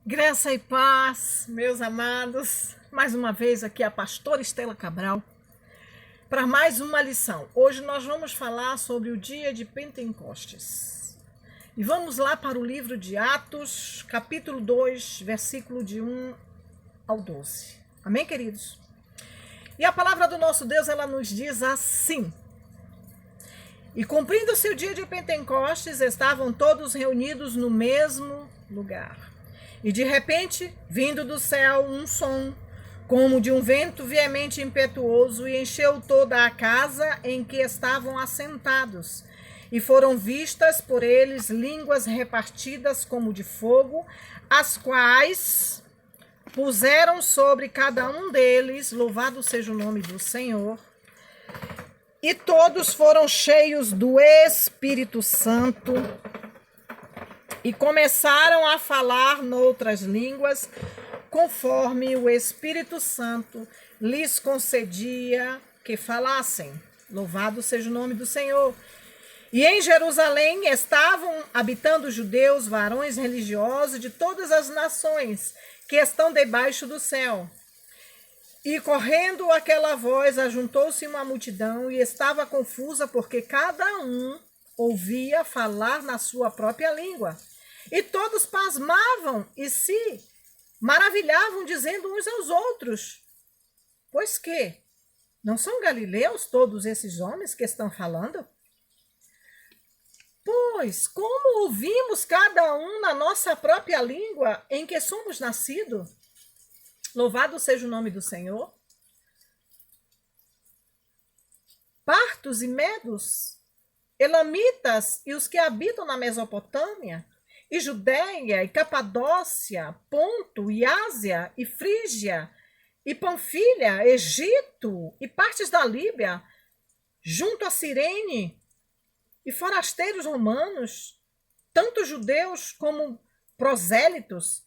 Graça e paz, meus amados. Mais uma vez aqui a pastora Estela Cabral para mais uma lição. Hoje nós vamos falar sobre o dia de Pentecostes. E vamos lá para o livro de Atos, capítulo 2, versículo de 1 ao 12. Amém, queridos? E a palavra do nosso Deus, ela nos diz assim: E cumprindo-se o dia de Pentecostes, estavam todos reunidos no mesmo lugar. E de repente, vindo do céu, um som, como de um vento veemente e impetuoso, e encheu toda a casa em que estavam assentados. E foram vistas por eles línguas repartidas como de fogo, as quais puseram sobre cada um deles, louvado seja o nome do Senhor, e todos foram cheios do Espírito Santo, e começaram a falar noutras línguas, conforme o Espírito Santo lhes concedia que falassem. Louvado seja o nome do Senhor. E em Jerusalém estavam habitando judeus, varões religiosos de todas as nações que estão debaixo do céu. E correndo aquela voz, ajuntou-se uma multidão e estava confusa, porque cada um ouvia falar na sua própria língua. E todos pasmavam e se maravilhavam, dizendo uns aos outros: Pois que? Não são galileus todos esses homens que estão falando? Pois, como ouvimos cada um na nossa própria língua em que somos nascidos? Louvado seja o nome do Senhor. Partos e medos, elamitas e os que habitam na Mesopotâmia, e Judéia, e Capadócia, Ponto, e Ásia, e Frígia, e Panfilha, Egito, e partes da Líbia, junto a Cirene, e forasteiros romanos, tanto judeus como prosélitos,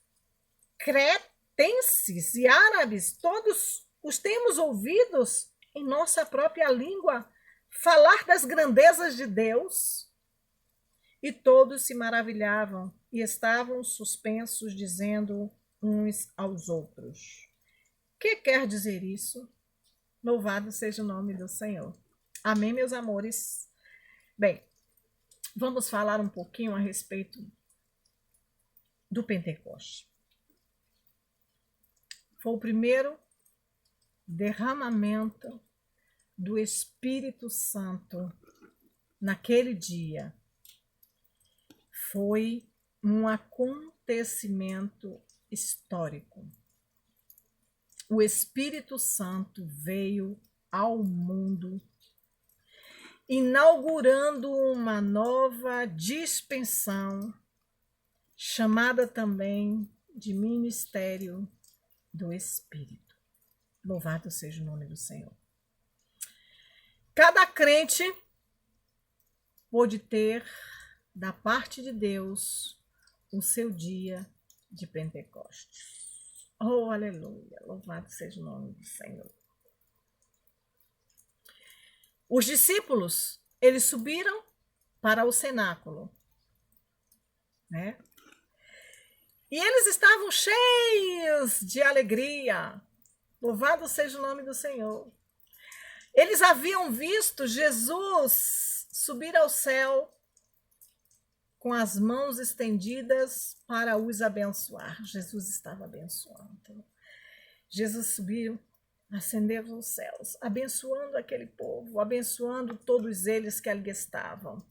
cretenses e árabes, todos os temos ouvidos em nossa própria língua falar das grandezas de Deus. E todos se maravilhavam e estavam suspensos, dizendo uns aos outros: Que quer dizer isso? Louvado seja o nome do Senhor. Amém, meus amores? Bem, vamos falar um pouquinho a respeito do Pentecoste. Foi o primeiro derramamento do Espírito Santo naquele dia. Foi um acontecimento histórico. O Espírito Santo veio ao mundo, inaugurando uma nova dispensação, chamada também de ministério do Espírito. Louvado seja o nome do Senhor. Cada crente pôde ter da parte de Deus o seu dia de Pentecostes. Oh, aleluia! Louvado seja o nome do Senhor. Os discípulos, eles subiram para o cenáculo, né? E eles estavam cheios de alegria. Louvado seja o nome do Senhor. Eles haviam visto Jesus subir ao céu com as mãos estendidas para os abençoar. Jesus estava abençoando. Jesus subiu, ascendeu aos céus, abençoando aquele povo, abençoando todos eles que ali estavam.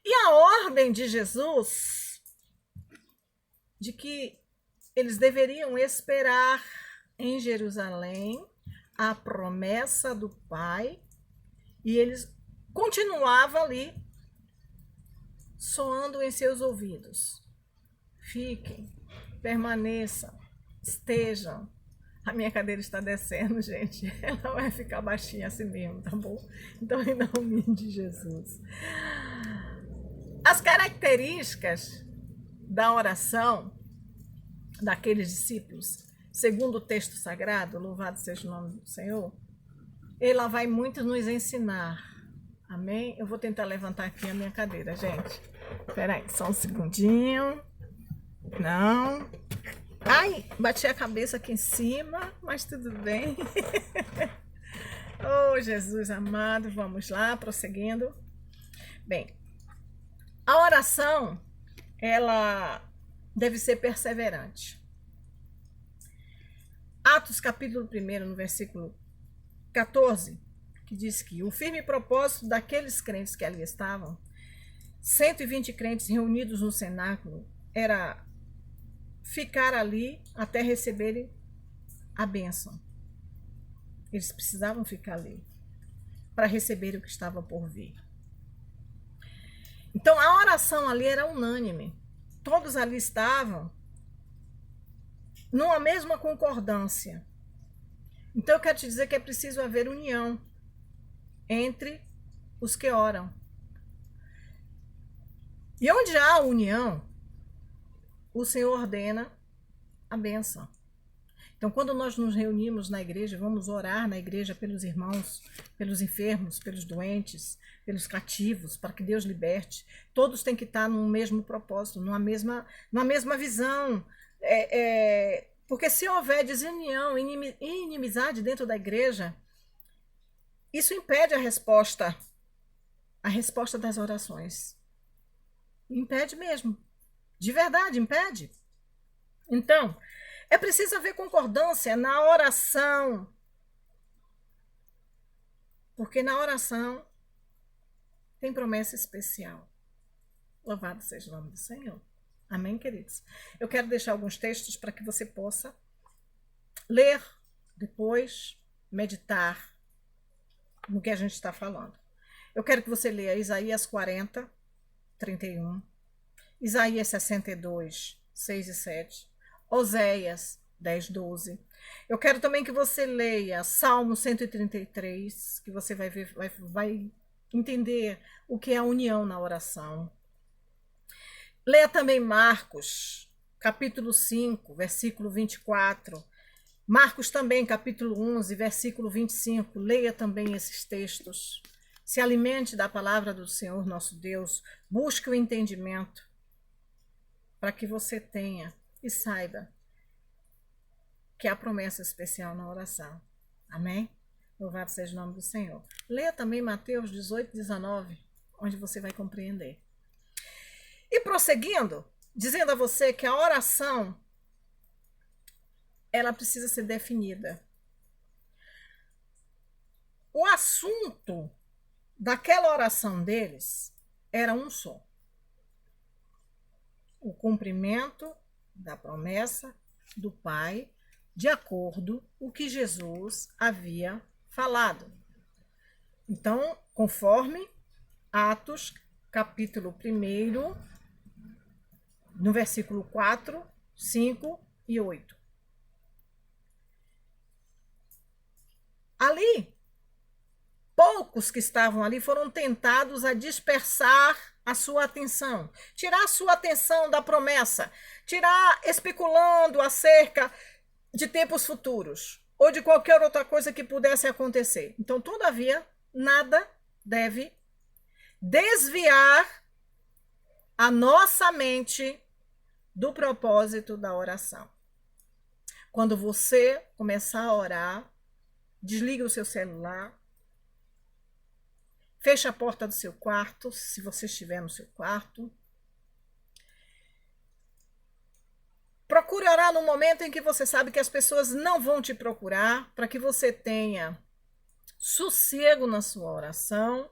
E a ordem de Jesus, de que eles deveriam esperar em Jerusalém a promessa do Pai, e eles continuavam ali, soando em seus ouvidos: Fiquem, permaneçam, estejam. A minha cadeira está descendo, gente. Ela vai ficar baixinha assim mesmo, tá bom? Então, em nome de Jesus. As características da oração daqueles discípulos, segundo o texto sagrado, louvado seja o nome do Senhor, ela vai muito nos ensinar. Amém? Eu vou tentar levantar aqui a minha cadeira, gente. Espera aí, só um segundinho. Não. Ai, bati a cabeça aqui em cima, mas tudo bem. Oh, Jesus amado, vamos lá, prosseguindo. Bem, a oração, ela deve ser perseverante. Atos capítulo 1, no versículo 14, que diz que o firme propósito daqueles crentes que ali estavam, 120 crentes reunidos no cenáculo, era ficar ali até receberem a bênção. Eles precisavam ficar ali para receber o que estava por vir. Então a oração ali era unânime. Todos ali estavam numa mesma concordância. Então eu quero te dizer que é preciso haver união entre os que oram. E onde há união, o Senhor ordena a bênção. Então, quando nós nos reunimos na igreja, vamos orar na igreja pelos irmãos, pelos enfermos, pelos doentes, pelos cativos, para que Deus liberte. Todos têm que estar no mesmo propósito, numa mesma visão. Porque se houver desunião, inimizade dentro da igreja, isso impede a resposta das orações. Impede mesmo. De verdade, impede. Então, é preciso haver concordância na oração. Porque na oração tem promessa especial. Louvado seja o nome do Senhor. Amém, queridos? Eu quero deixar alguns textos para que você possa ler, depois meditar no que a gente está falando. Eu quero que você leia Isaías 40, 31, Isaías 62, 6 e 7, Oséias 10, 12. Eu quero também que você leia Salmo 133, que você vai ver, vai entender o que é a união na oração. Leia também Marcos, capítulo 5, versículo 24. Marcos também, capítulo 11, versículo 25. Leia também esses textos. Se alimente da palavra do Senhor nosso Deus. Busque o entendimento para que você tenha e saiba que há promessa especial na oração. Amém? Louvado seja o nome do Senhor. Leia também Mateus 18, 19, onde você vai compreender. E prosseguindo, dizendo a você que a oração, ela precisa ser definida. O assunto daquela oração deles era um só: o cumprimento da promessa do Pai, de acordo com o que Jesus havia falado. Então, conforme Atos, capítulo 1, no versículo 4, 5 e 8. Ali, poucos que estavam ali foram tentados a dispersar a sua atenção, tirar a sua atenção da promessa, tirar especulando acerca de tempos futuros ou de qualquer outra coisa que pudesse acontecer. Então, todavia, nada deve desviar a nossa mente do propósito da oração. Quando você começar a orar, desliga o seu celular, fecha a porta do seu quarto, se você estiver no seu quarto. Procure orar no momento em que você sabe que as pessoas não vão te procurar, para que você tenha sossego na sua oração,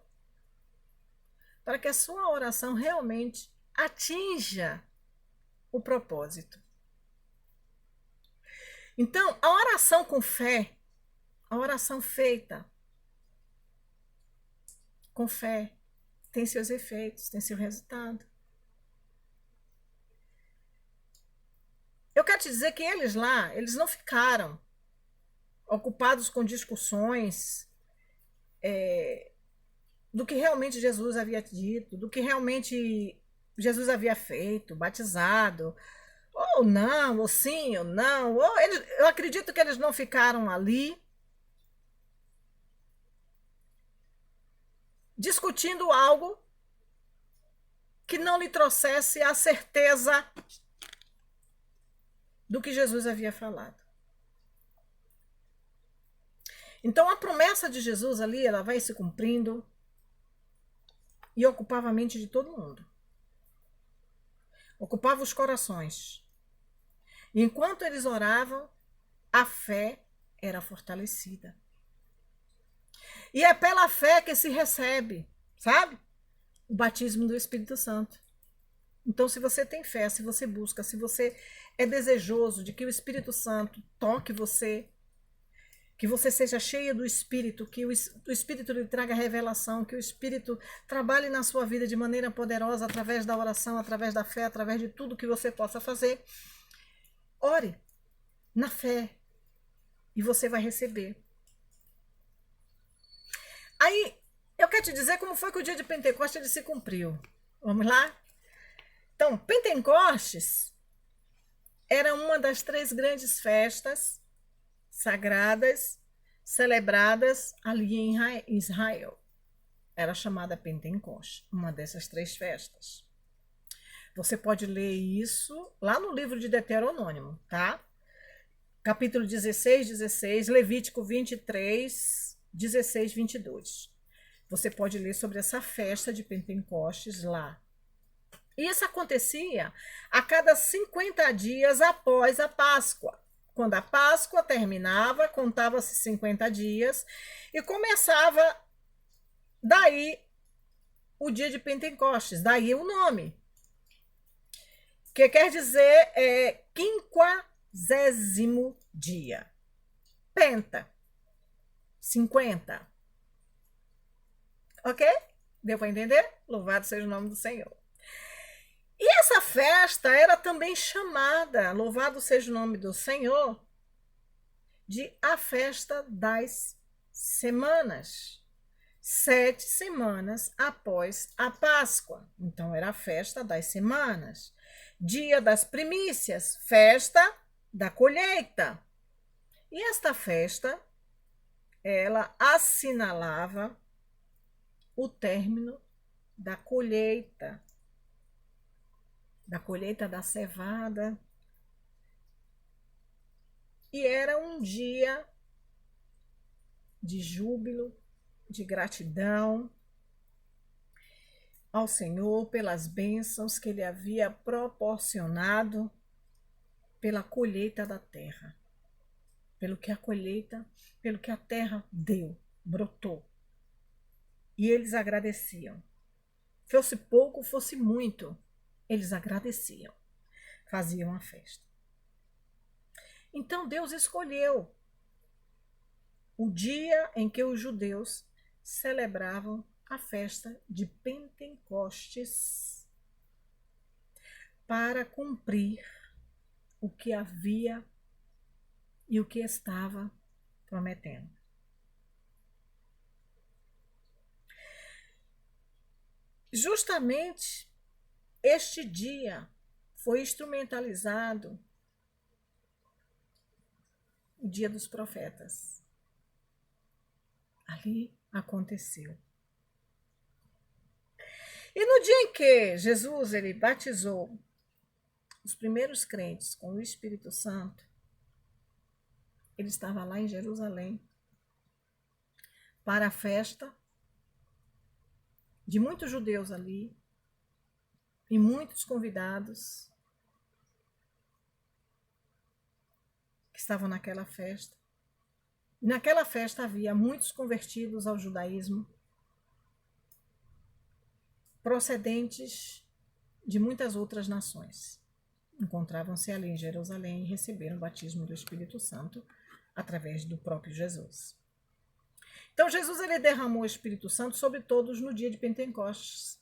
para que a sua oração realmente atinja o propósito. Então, a oração com fé, a oração feita com fé, tem seus efeitos, tem seu resultado. Eu quero te dizer que eles lá, eles não ficaram ocupados com discussões do que realmente Jesus havia dito, do que realmente Jesus havia feito, batizado, ou não, ou sim, ou não. Eu acredito que eles não ficaram ali discutindo algo que não lhe trouxesse a certeza do que Jesus havia falado. Então, a promessa de Jesus ali, ela vai se cumprindo e ocupava a mente de todo mundo. Ocupava os corações. E enquanto eles oravam, a fé era fortalecida. E é pela fé que se recebe, sabe? O batismo do Espírito Santo. Então, se você tem fé, se você busca, se você é desejoso de que o Espírito Santo toque você, que você seja cheia do Espírito, que o Espírito lhe traga revelação, que o Espírito trabalhe na sua vida de maneira poderosa através da oração, através da fé, através de tudo que você possa fazer, ore na fé e você vai receber. Aí, eu quero te dizer como foi que o dia de Pentecostes ele se cumpriu. Vamos lá? Então, Pentecostes era uma das 3 grandes festas sagradas celebradas ali em Israel. Era chamada Pentecostes, uma dessas 3 festas. Você pode ler isso lá no livro de Deuteronômio, tá? Capítulo 16, Levítico 23, 16, 22. Você pode ler sobre essa festa de Pentecostes lá. E isso acontecia a cada 50 dias após a Páscoa. Quando a Páscoa terminava, contava-se 50 dias e começava daí o dia de Pentecostes, daí o nome. Que quer dizer 50º dia. Penta. 50. Ok? Deu para entender? Louvado seja o nome do Senhor. E essa festa era também chamada, louvado seja o nome do Senhor, de a festa das semanas. 7 semanas após a Páscoa. Então, era a festa das semanas. Dia das primícias, festa da colheita. E esta festa, ela assinalava o término da colheita da cevada. E era um dia de júbilo, de gratidão ao Senhor pelas bênçãos que Ele havia proporcionado pela colheita da terra, pelo que a terra deu, brotou. E eles agradeciam. Fosse pouco, fosse muito, eles agradeciam, faziam a festa. Então Deus escolheu o dia em que os judeus celebravam a festa de Pentecostes para cumprir o que havia e o que estava prometendo. Justamente este dia foi instrumentalizado o dia dos profetas. Ali aconteceu. E no dia em que Jesus ele batizou os primeiros crentes com o Espírito Santo, ele estava lá em Jerusalém para a festa de muitos judeus ali e muitos convidados que estavam naquela festa. E naquela festa havia muitos convertidos ao judaísmo, procedentes de muitas outras nações. Encontravam-se ali em Jerusalém e receberam o batismo do Espírito Santo através do próprio Jesus. Então Jesus ele derramou o Espírito Santo sobre todos no dia de Pentecostes,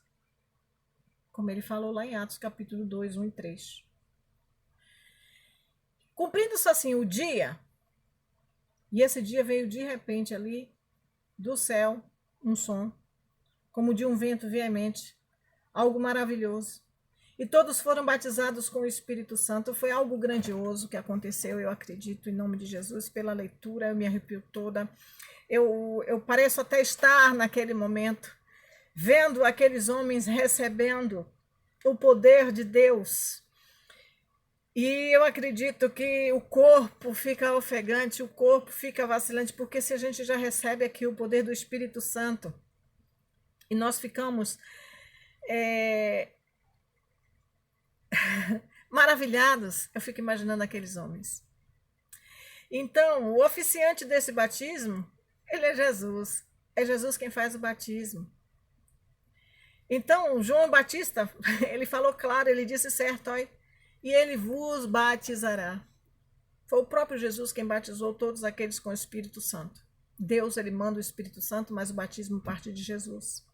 como ele falou lá em Atos capítulo 2, 1 e 3. Cumprindo-se assim o dia, e esse dia veio de repente ali do céu um som, como de um vento veemente, algo maravilhoso. E todos foram batizados com o Espírito Santo. Foi algo grandioso que aconteceu, eu acredito, em nome de Jesus. Pela leitura, eu me arrepio toda. Eu pareço até estar naquele momento, vendo aqueles homens recebendo o poder de Deus. E eu acredito que o corpo fica ofegante, o corpo fica vacilante, porque se a gente já recebe aqui o poder do Espírito Santo e nós ficamos maravilhados, eu fico imaginando aqueles homens. Então, o oficiante desse batismo, ele é Jesus. É Jesus quem faz o batismo. Então, João Batista, ele falou claro, ele disse certo, ó, e ele vos batizará. Foi o próprio Jesus quem batizou todos aqueles com o Espírito Santo. Deus, ele manda o Espírito Santo, mas o batismo parte de Jesus.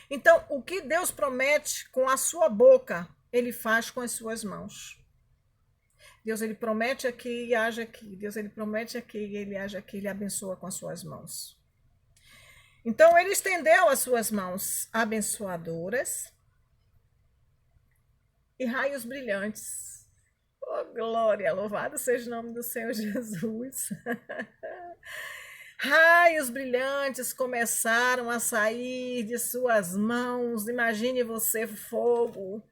Então, o que Deus promete com a sua boca, ele faz com as suas mãos. Deus, ele promete aqui e age aqui. Deus, ele promete aqui e ele age aqui, ele abençoa com as suas mãos. Então, ele estendeu as suas mãos abençoadoras e raios brilhantes. Oh, glória! Louvado seja o nome do Senhor Jesus. Raios brilhantes começaram a sair de suas mãos. Imagine você, fogo.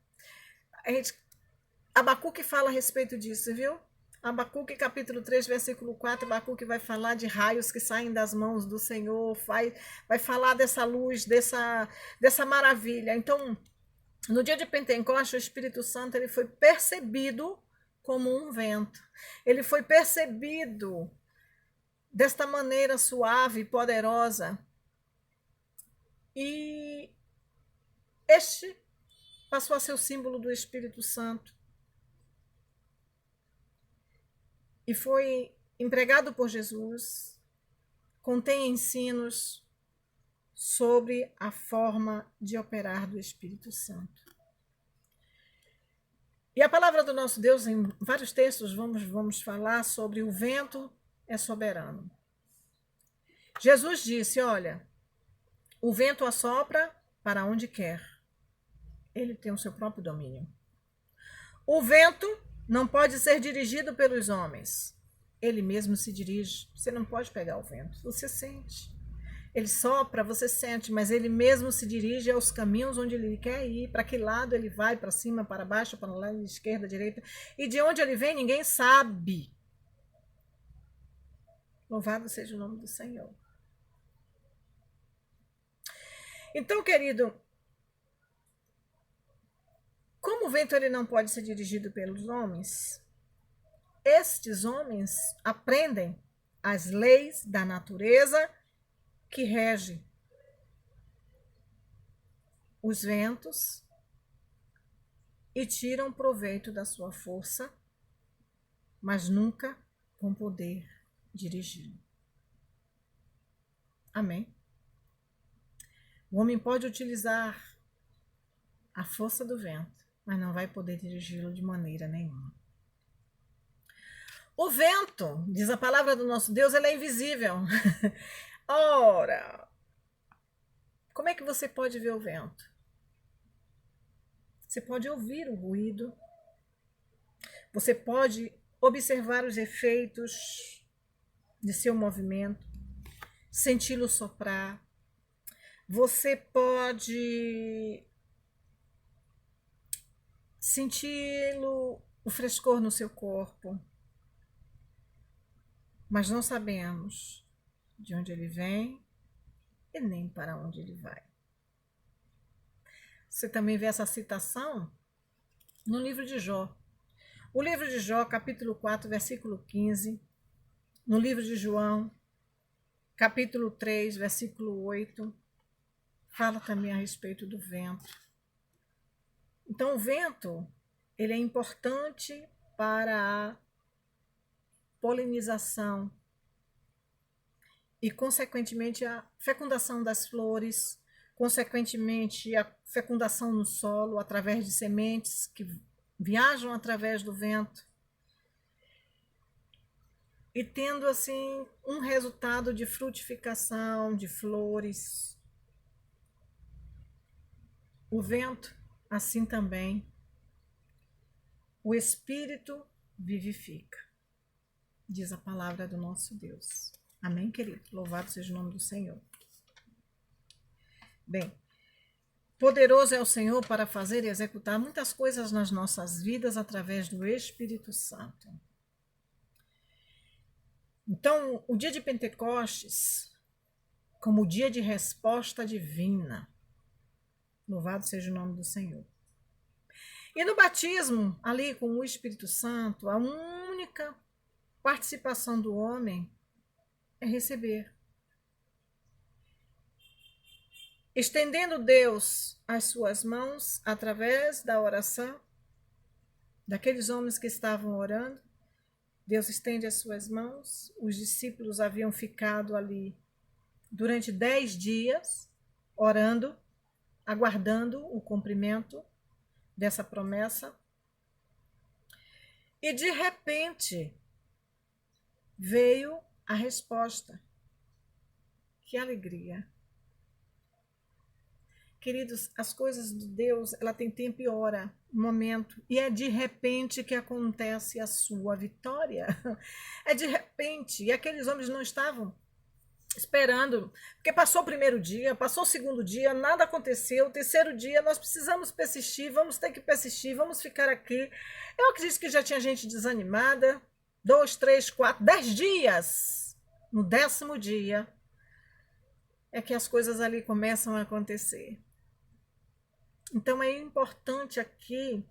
Abacuque fala a respeito disso, viu? Abacuque capítulo 3, versículo 4, Abacuque vai falar de raios que saem das mãos do Senhor, vai falar dessa luz, dessa maravilha. Então, no dia de Pentecostes, o Espírito Santo ele foi percebido como um vento. Ele foi percebido desta maneira suave e poderosa. E este passou a ser o símbolo do Espírito Santo. E foi empregado por Jesus, contém ensinos sobre a forma de operar do Espírito Santo. E a palavra do nosso Deus, em vários textos, vamos falar sobre o vento é soberano. Jesus disse, olha, o vento assopra para onde quer. Ele tem o seu próprio domínio. O vento não pode ser dirigido pelos homens. Ele mesmo se dirige. Você não pode pegar o vento. Você sente. Ele sopra, você sente, mas ele mesmo se dirige aos caminhos onde ele quer ir. Para que lado ele vai? Para cima, para baixo, para lá, esquerda, direita. E de onde ele vem, ninguém sabe. Louvado seja o nome do Senhor. Então, querido, como o vento ele não pode ser dirigido pelos homens, estes homens aprendem as leis da natureza que rege os ventos e tiram proveito da sua força, mas nunca vão poder dirigi-lo. Amém? O homem pode utilizar a força do vento, mas não vai poder dirigi-lo de maneira nenhuma. O vento, diz a palavra do nosso Deus, ele é invisível. Ora, como é que você pode ver o vento? Você pode ouvir o ruído, você pode observar os efeitos de seu movimento, senti-lo soprar, você pode senti-lo, o frescor no seu corpo, mas não sabemos de onde ele vem e nem para onde ele vai. Você também vê essa citação no livro de Jó. O livro de Jó, capítulo 4, versículo 15. No livro de João, capítulo 3, versículo 8. Fala também a respeito do vento. Então, o vento, ele é importante para a polinização e, consequentemente, a fecundação das flores, consequentemente, a fecundação no solo através de sementes que viajam através do vento e tendo, assim, um resultado de frutificação, de flores. O vento, assim também, o Espírito vivifica, diz a palavra do nosso Deus. Amém, querido? Louvado seja o nome do Senhor. Bem, Poderoso é o Senhor para fazer e executar muitas coisas nas nossas vidas através do Espírito Santo. Então, o dia de Pentecostes, como dia de resposta divina, louvado seja o nome do Senhor. E no batismo, ali com o Espírito Santo, a única participação do homem é receber. Estendendo Deus as suas mãos através da oração, daqueles homens que estavam orando, Deus estende as suas mãos. Os discípulos haviam ficado ali durante 10 dias, orando, aguardando o cumprimento dessa promessa. E de repente veio a resposta. Que alegria! Queridos, as coisas de Deus, ela tem tempo e hora, momento, e é de repente que acontece a sua vitória. É de repente, e aqueles homens não estavam esperando, porque passou o primeiro dia, passou o segundo dia, nada aconteceu, o terceiro dia, nós precisamos persistir, vamos ter que persistir, vamos ficar aqui. Eu acredito que já tinha gente desanimada, 2, 3, 4, 10 dias. No 10º dia é que as coisas ali começam a acontecer. Então é importante aqui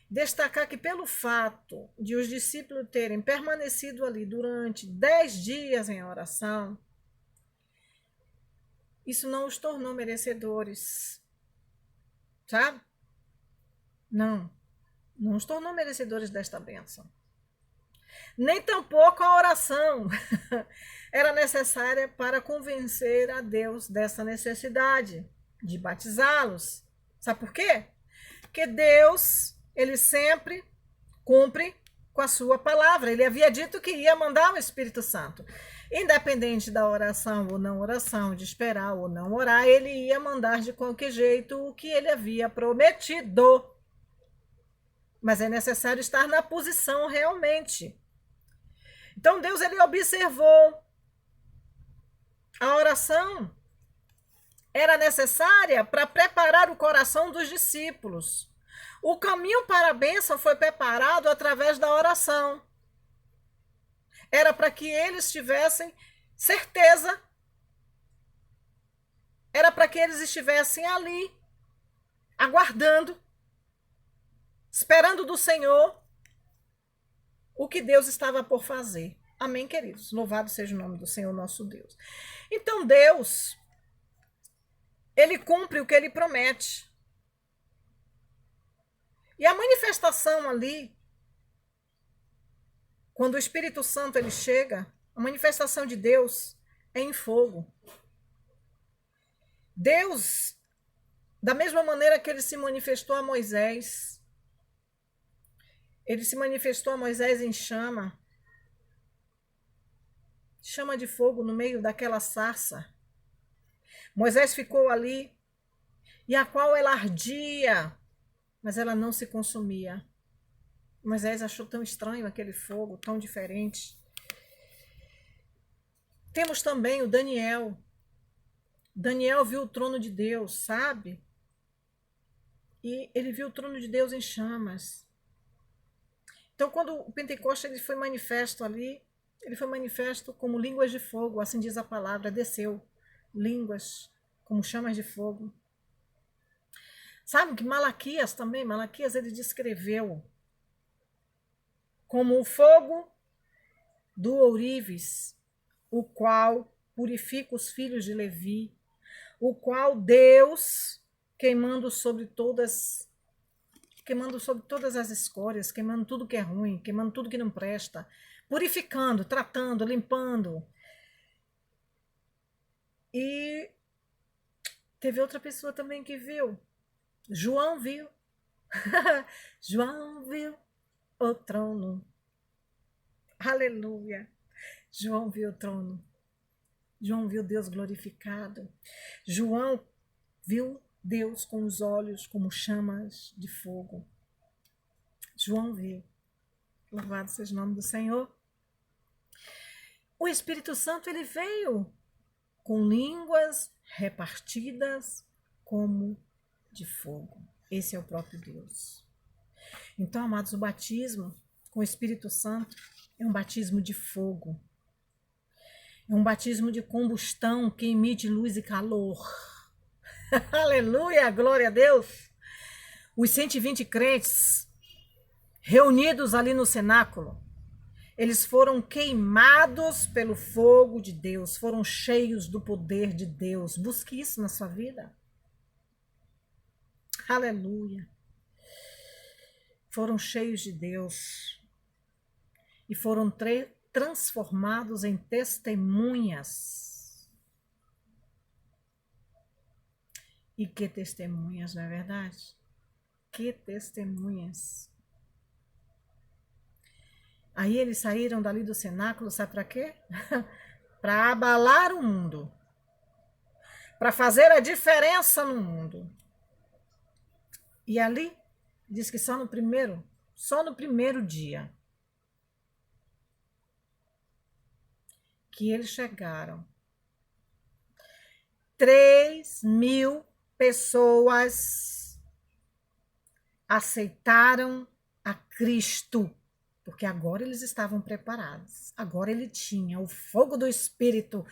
destacar que pelo fato de os discípulos terem permanecido ali durante 10 dias em oração, isso não os tornou merecedores, sabe? Não os tornou merecedores desta bênção. Nem tampouco a oração era necessária para convencer a Deus dessa necessidade de batizá-los. Sabe por quê? Porque Deus, ele sempre cumpre com a sua palavra. Ele havia dito que ia mandar o Espírito Santo. Independente da oração ou não oração, de esperar ou não orar, ele ia mandar de qualquer jeito o que ele havia prometido. Mas é necessário estar na posição realmente. Então Deus, ele observou. A oração era necessária para preparar o coração dos discípulos. O caminho para a bênção foi preparado através da oração. Era para que eles tivessem certeza. Era para que eles estivessem ali, aguardando, esperando do Senhor o que Deus estava por fazer. Amém, queridos? Louvado seja o nome do Senhor nosso Deus. Então Deus, ele cumpre o que ele promete. E a manifestação ali, quando o Espírito Santo ele chega, a manifestação de Deus é em fogo. Deus, da mesma maneira que ele se manifestou a Moisés, ele se manifestou a Moisés em chama de fogo no meio daquela sarça. Moisés ficou ali, e a qual ela ardia, mas ela não se consumia. Moisés achou tão estranho aquele fogo, tão diferente. Temos também o Daniel. Daniel viu o trono de Deus, sabe? E ele viu o trono de Deus em chamas. Então, quando o Pentecostes ele foi manifesto ali, ele foi manifesto como línguas de fogo, assim diz a palavra, desceu línguas como chamas de fogo. Sabe que Malaquias também, Malaquias ele descreveu como o fogo do ourives, o qual purifica os filhos de Levi, o qual Deus, queimando sobre todas as escórias, queimando tudo que é ruim, queimando tudo que não presta, purificando, tratando, limpando. E teve outra pessoa também que viu. João viu. João viu o trono. Aleluia. João viu o trono. João viu Deus glorificado. João viu Deus com os olhos como chamas de fogo. João viu. Louvado seja o nome do Senhor. O Espírito Santo, ele veio com línguas repartidas como de fogo. Esse é o próprio Deus. Então, amados, o batismo com o Espírito Santo é um batismo de fogo. É um batismo de combustão que emite luz e calor. Aleluia, glória a Deus. Os 120 crentes reunidos ali no cenáculo, eles foram queimados pelo fogo de Deus, foram cheios do poder de Deus. Busque isso na sua vida. Aleluia. Foram cheios de Deus e foram transformados em testemunhas. E que testemunhas, não é verdade? Que testemunhas. Aí eles saíram dali do cenáculo, sabe para quê? Para abalar o mundo. Para fazer a diferença no mundo. E ali, diz que só no primeiro dia, que eles chegaram. 3.000 pessoas aceitaram a Cristo. Porque agora eles estavam preparados. Agora ele tinha o fogo do Espírito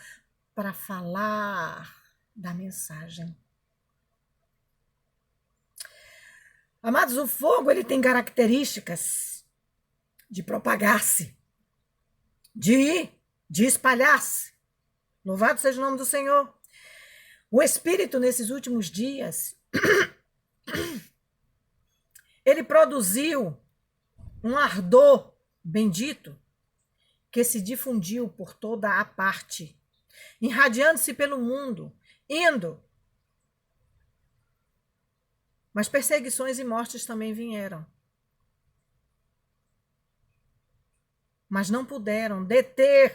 para falar da mensagem. Amados, o fogo ele tem características de propagar-se, de espalhar-se. Louvado seja o nome do Senhor. O Espírito, nesses últimos dias, ele produziu um ardor bendito que se difundiu por toda a parte, irradiando-se pelo mundo, indo. Mas perseguições e mortes também vieram. Mas não puderam deter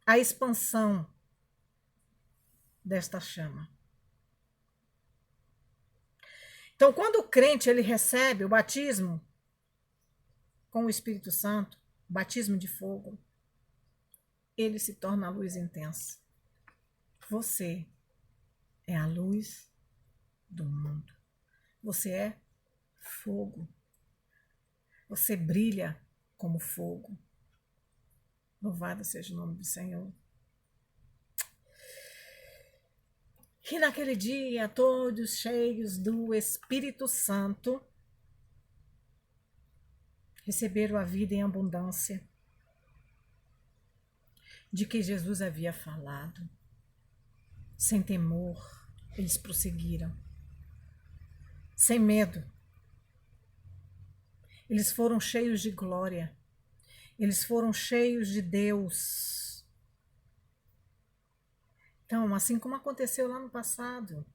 a expansão desta chama. Então, quando o crente ele recebe o batismo com o Espírito Santo, batismo de fogo, ele se torna a luz intensa. Você é a luz do mundo. Você é fogo. Você brilha como fogo. Louvado seja o nome do Senhor. E naquele dia, todos cheios do Espírito Santo, receberam a vida em abundância de que Jesus havia falado. Sem temor, eles prosseguiram. Sem medo. Eles foram cheios de glória. Eles foram cheios de Deus. Então, assim como aconteceu lá no passado,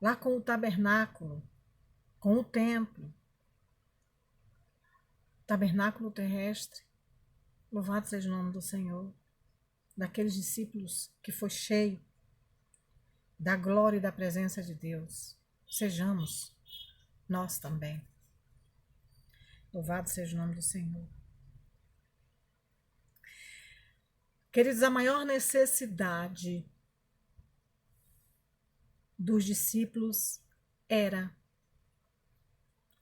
lá com o tabernáculo, com o templo, tabernáculo terrestre, louvado seja o nome do Senhor, daqueles discípulos que foi cheio da glória e da presença de Deus. Sejamos nós também. Louvado seja o nome do Senhor. Queridos, a maior necessidade dos discípulos era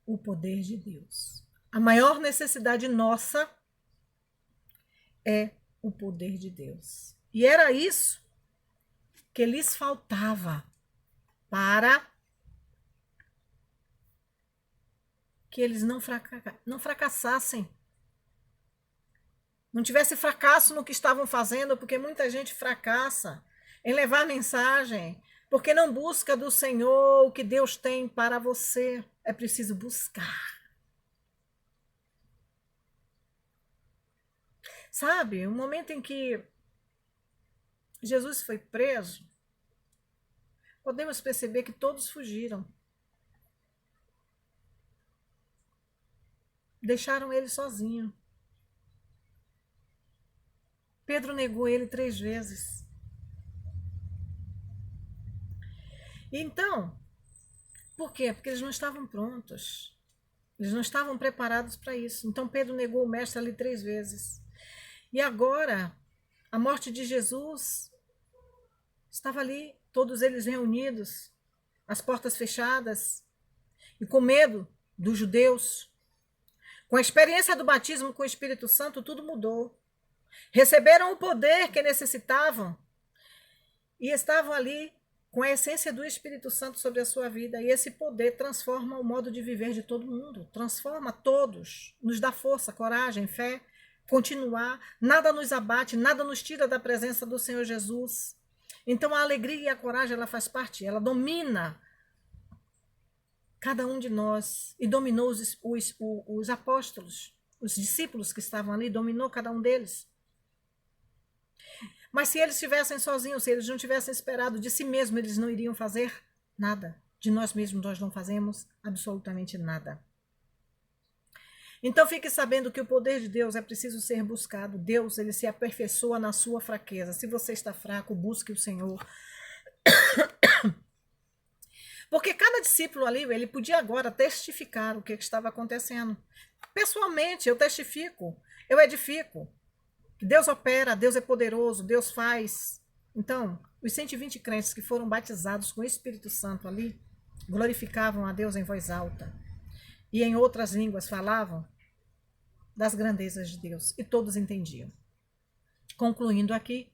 o poder de Deus. A maior necessidade nossa é o poder de Deus. E era isso que lhes faltava para que eles não fracassassem. Não tivesse fracasso no que estavam fazendo, porque muita gente fracassa em levar a mensagem, porque não busca do Senhor o que Deus tem para você. É preciso buscar. Sabe, o momento em que Jesus foi preso, podemos perceber que todos fugiram. Deixaram ele sozinho. Pedro negou ele 3 vezes. Então, por quê? Porque eles não estavam prontos. Eles não estavam preparados para isso. Então Pedro negou o mestre ali 3 vezes. E agora, A morte de Jesus estava ali, todos eles reunidos, as portas fechadas, e com medo dos judeus. Com a experiência do batismo com o Espírito Santo, tudo mudou. Receberam o poder que necessitavam e estavam ali com a essência do Espírito Santo sobre a sua vida. E esse poder transforma o modo de viver de todo mundo, transforma todos, nos dá força, coragem, fé, continuar. Nada nos abate, nada nos tira da presença do Senhor Jesus. Então a alegria e a coragem, ela faz parte, ela domina cada um de nós, e dominou os apóstolos, os discípulos que estavam ali, dominou cada um deles. Mas se eles estivessem sozinhos, se eles não tivessem esperado de si mesmos, eles não iriam fazer nada. De nós mesmos nós não fazemos absolutamente nada. Então fique sabendo que o poder de Deus é preciso ser buscado. Deus, ele se aperfeiçoa na sua fraqueza. Se você está fraco, busque o Senhor. Porque cada discípulo ali, ele podia agora testificar o que estava acontecendo. Pessoalmente, eu testifico, eu edifico. Deus opera, Deus é poderoso, Deus faz. Então, os 120 crentes que foram batizados com o Espírito Santo ali, glorificavam a Deus em voz alta. E em outras línguas falavam das grandezas de Deus. E todos entendiam. Concluindo aqui,